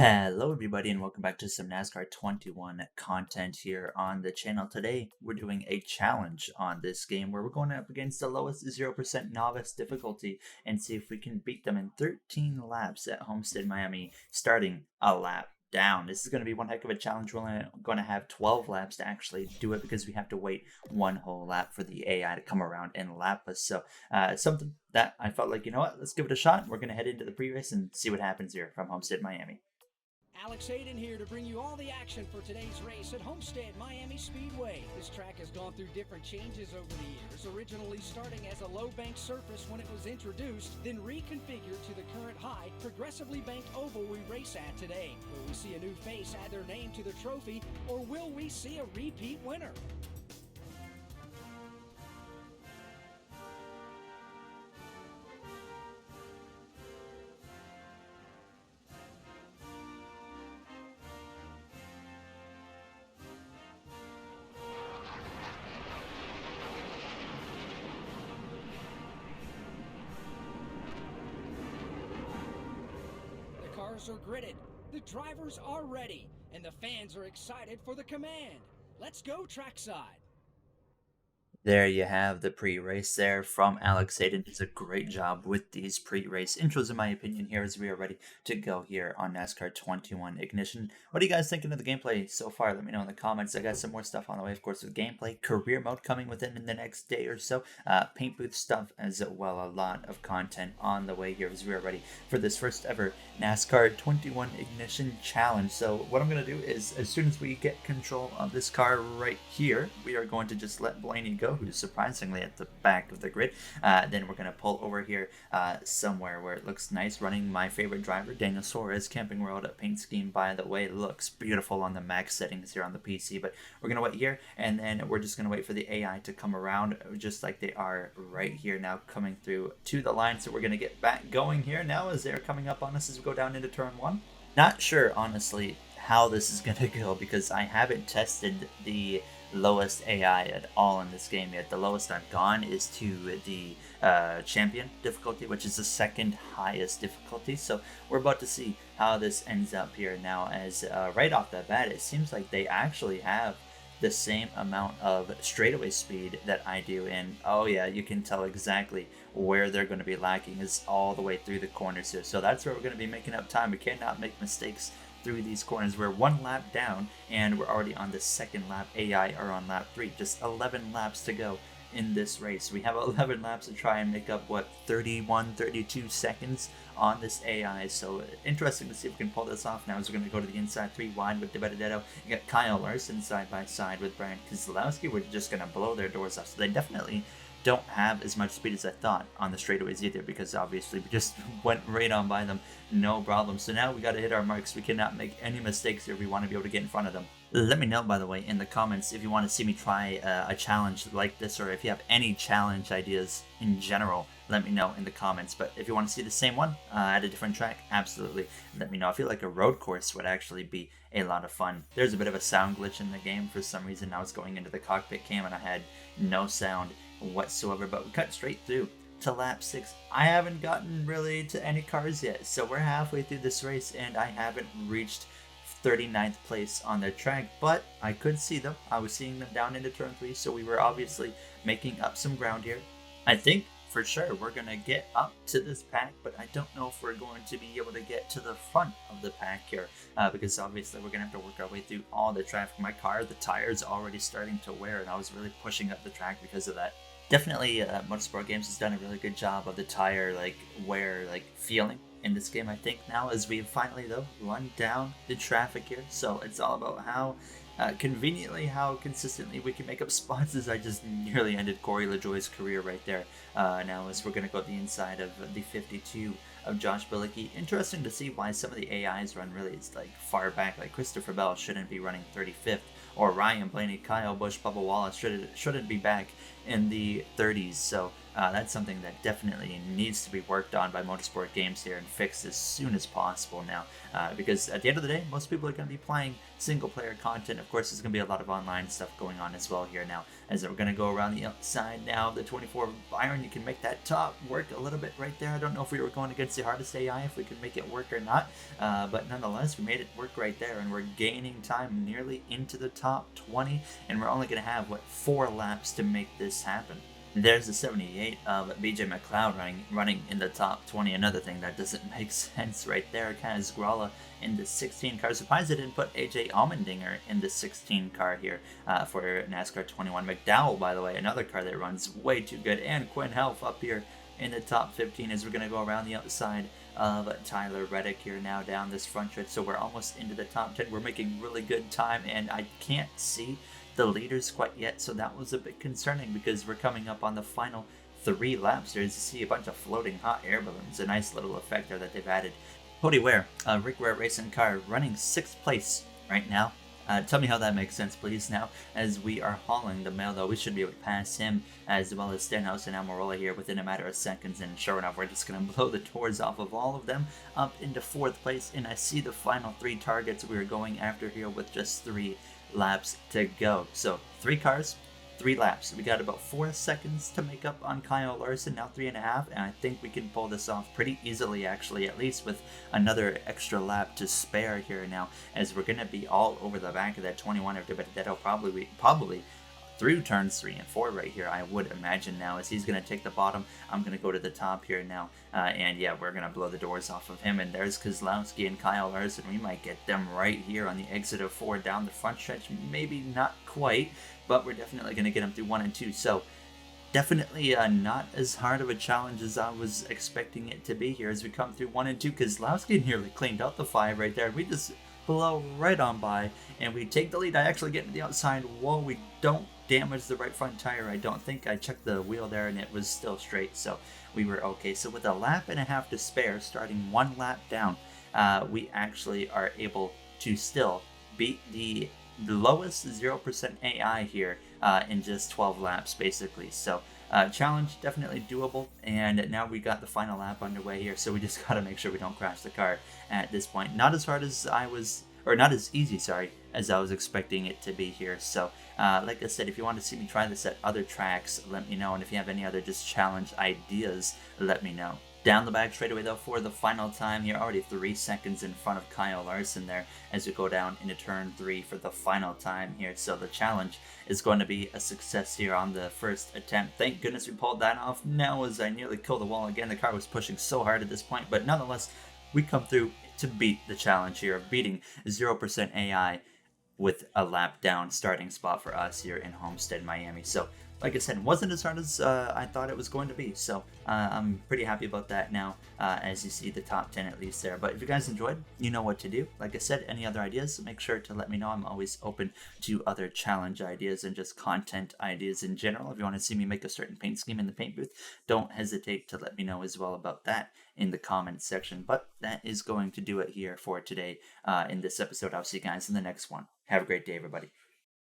Hello, everybody, and welcome back to some NASCAR 21 content here on the channel. Today, we're doing a challenge on this game where we're going up against the lowest 0% novice difficulty and see if we can beat them in 13 laps at Homestead, Miami, starting a lap down. This is going to be one heck of a challenge. We're going to have 12 laps to actually do it because we have to wait one whole lap for the AI to come around and lap us. So, it's something that I felt like, you know what, let's give it a shot. We're going to head into the pre-race and see what happens here from Homestead, Miami. Alex Hayden here to bring you all the action for today's race at Homestead Miami Speedway. This track has gone through different changes over the years, originally starting as a low bank surface when it was introduced, then reconfigured to the current high, progressively banked oval we race at today. Will we see a new face add their name to the trophy, or will we see a repeat winner? Cars are gridded, the drivers are ready, and the fans are excited for the command. Let's go trackside. There you have the pre-race there from Alex Hayden. Does a great job with these pre-race intros, in my opinion, here as we are ready to go here on NASCAR 21 Ignition. What are you guys thinking of the gameplay so far? Let me know in the comments. I got some more stuff on the way, of course, with gameplay, career mode coming within the next day or so, paint booth stuff as well. A lot of content on the way here as we are ready for this first ever NASCAR 21 Ignition Challenge. So what I'm going to do is, as soon as we get control of this car right here, we are going to just let Blaney go, who's surprisingly at the back of the grid. Then we're going to pull over here somewhere where it looks nice, running my favorite driver, Daniel Suarez. Camping World paint scheme, by the way, looks beautiful on the max settings here on the PC. But we're going to wait here, and then we're just going to wait for the AI to come around, just like they are right here now, coming through to the line. So we're going to get back going here now as they're coming up on us as we go down into turn one. Not sure, honestly, how this is going to go because I haven't tested the lowest AI at all in this game yet. The lowest I've gone is to the champion difficulty, which is the second highest difficulty. So we're about to see how this ends up here now, as right off the bat, it seems like they actually have the same amount of straightaway speed that I do. And oh yeah, you can tell exactly where they're going to be lacking is all the way through the corners here. So that's where we're going to be making up time. We cannot make mistakes through these corners. We're one lap down and we're already on the second lap. AI are on lap 3. Just 11 laps to go in this race. We have 11 laps to try and make up, what, 31, 32 seconds on this AI. So interesting to see if we can pull this off now as we're going to go to the inside 3 wide with De Benedetto. You got Kyle Larson side by side with Brian Keselowski. We're just going to blow their doors off. So they definitely don't have as much speed as I thought on the straightaways either, because obviously we just went right on by them, no problem. So now we got to hit our marks. We cannot make any mistakes here. We want to be able to get in front of them. Let me know, by the way, in the comments if you want to see me try a challenge like this, or if you have any challenge ideas in general. Let me know in the comments. But if you want to see the same one at a different track, absolutely let me know. I feel like a road course would actually be a lot of fun. There's a bit of a sound glitch in the game for some reason. I was going into the cockpit cam and I had no sound whatsoever, but we cut straight through to lap 6. I haven't gotten really to any cars yet, so we're halfway through this race and I haven't reached 39th place on their track, but I could see them. I was seeing them down into turn 3, so we were obviously making up some ground here. I think for sure we're gonna get up to this pack, but I don't know if we're going to be able to get to the front of the pack here, because obviously we're gonna have to work our way through all the traffic. My car, the tires already starting to wear, and I was really pushing up the track because of that. Definitely, Motorsport Games has done a really good job of the tire wear feeling in this game. I think now, as we've finally though run down the traffic here, so it's all about how conveniently, how consistently we can make up spots, as I just nearly ended Corey LaJoie's career right there. Now as we're going to go the inside of the 52 of Josh Bilicki. Interesting to see why some of the AIs run really far back. Like Christopher Bell shouldn't be running 35th, or Ryan Blaney, Kyle Busch, Bubba Wallace shouldn't be back in the 30s. So That's something that definitely needs to be worked on by Motorsport Games here and fixed as soon as possible now. Because at the end of the day, most people are going to be playing single player content. Of course, there's going to be a lot of online stuff going on as well here now. As we're going to go around the outside now of the 24 iron, you can make that top work a little bit right there. I don't know if we were going against the hardest AI, if we could make it work or not. But nonetheless, we made it work right there, and we're gaining time nearly into the top 20, and we're only going to have, what, 4 laps to make this happen. There's the 78 of BJ McLeod running in the top 20. Another thing that doesn't make sense right there. Kaz Gralla in the 16 car. Surprised they didn't put AJ Allmendinger in the 16 car here for NASCAR 21. McDowell, by the way, another car that runs way too good. And Quinn Helf up here in the top 15 as we're going to go around the outside of Tyler Reddick here now down this front stretch. So we're almost into the top 10. We're making really good time, and I can't see the leaders quite yet, so that was a bit concerning because we're coming up on the final 3 laps. There's to see a bunch of floating hot air balloons, a nice little effect there that they've added. Cody Ware, Rick Ware Racing Car, running 6th place right now. Tell me how that makes sense, please, now, as we are hauling the mail, though. We should be able to pass him, as well as Stenhouse and Almirola here within a matter of seconds, and sure enough, we're just going to blow the doors off of all of them up into 4th place, and I see the final 3 targets we are going after here with just 3 laps to go. So 3 cars, 3 laps. We got about 4 seconds to make up on Kyle Larson, now 3.5, and I think we can pull this off pretty easily, actually, at least with another extra lap to spare here now, as we're going to be all over the back of that 21 of Benedetto, probably through turns 3 and 4 right here, I would imagine now, as he's going to take the bottom. I'm going to go to the top here now, and yeah, we're going to blow the doors off of him, and there's Kozlowski and Kyle Larson. We might get them right here on the exit of 4 down the front stretch, maybe not quite, but we're definitely going to get them through 1 and 2, so definitely not as hard of a challenge as I was expecting it to be here as we come through 1 and 2. Kozlowski nearly cleaned out the 5 right there. We just blow right on by, and we take the lead. I actually get to the outside. Whoa, we don't damage the right front tire. I don't think. I checked the wheel there, and it was still straight, so we were okay. So with a lap and a half to spare, starting 1 lap down, we actually are able to still beat the lowest 0% AI here in just 12 laps, basically. So challenge definitely doable, and now we got the final lap underway here, so we just got to make sure we don't crash the car at this point. Not as hard as I was, or not as easy, sorry, as I was expecting it to be here. So like I said, if you want to see me try this at other tracks, let me know, and if you have any other just challenge ideas, let me know. Down the back straightaway, though, for the final time here, already 3 seconds in front of Kyle Larson there as we go down into turn 3 for the final time here. So the challenge is going to be a success here on the first attempt. Thank goodness we pulled that off now, as I nearly killed the wall again. The car was pushing so hard at this point, but nonetheless, we come through to beat the challenge here of beating 0% AI with a lap down starting spot for us here in Homestead, Miami. So like I said, it wasn't as hard as I thought it was going to be. So I'm pretty happy about that now, as you see the top 10 at least there. But if you guys enjoyed, you know what to do. Like I said, any other ideas, make sure to let me know. I'm always open to other challenge ideas and just content ideas in general. If you want to see me make a certain paint scheme in the paint booth, don't hesitate to let me know as well about that in the comments section. But that is going to do it here for today in this episode. I'll see you guys in the next one. Have a great day, everybody.